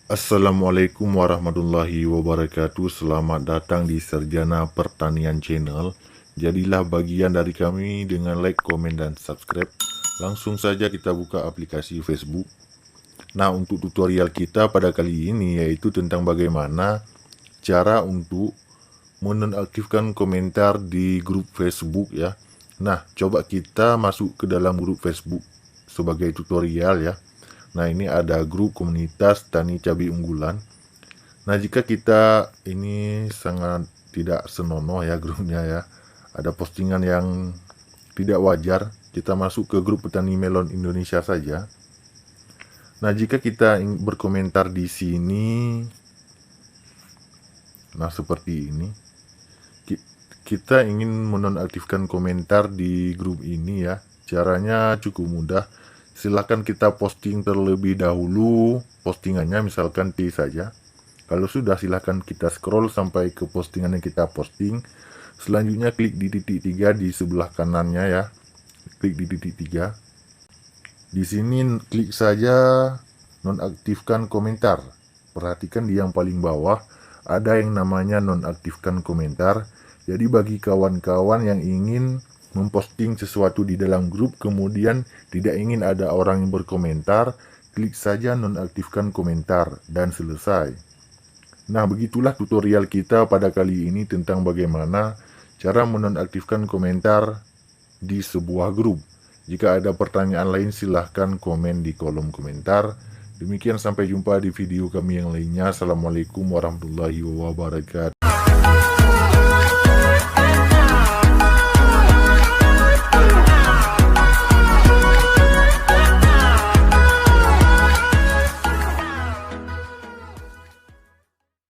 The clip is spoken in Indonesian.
Assalamualaikum warahmatullahi wabarakatuh. Selamat datang di Sarjana Pertanian Channel. Jadilah bagian dari kami dengan like, komen, dan subscribe. Langsung saja kita buka aplikasi Facebook. Nah, untuk tutorial kita pada kali ini yaitu tentang bagaimana cara untuk menonaktifkan komentar di grup Facebook ya. Nah, coba kita masuk ke dalam grup Facebook sebagai tutorial ya. Nah, ini ada grup komunitas tani cabai unggulan. Nah, jika kita ini sangat tidak senonoh ya grupnya ya, ada postingan yang tidak wajar, kita masuk ke grup petani melon Indonesia saja. Nah, jika kita berkomentar di sini, nah seperti ini, kita ingin menonaktifkan komentar di grup ini ya. Caranya cukup mudah. Silahkan kita posting terlebih dahulu postingannya, misalkan T saja. Kalau sudah, silahkan kita scroll sampai ke postingan yang kita posting. Selanjutnya klik di titik 3 di sebelah kanannya ya. Klik di titik 3. Di sini klik saja nonaktifkan komentar. Perhatikan di yang paling bawah ada yang namanya nonaktifkan komentar. Jadi bagi kawan-kawan yang ingin memposting sesuatu di dalam grup kemudian tidak ingin ada orang yang berkomentar, klik saja nonaktifkan komentar dan selesai. Nah, begitulah tutorial kita pada kali ini tentang bagaimana cara menonaktifkan komentar di sebuah grup. Jika ada pertanyaan lain silahkan komen di kolom komentar. Demikian, sampai jumpa di video kami yang lainnya. Assalamualaikum warahmatullahi wabarakatuh.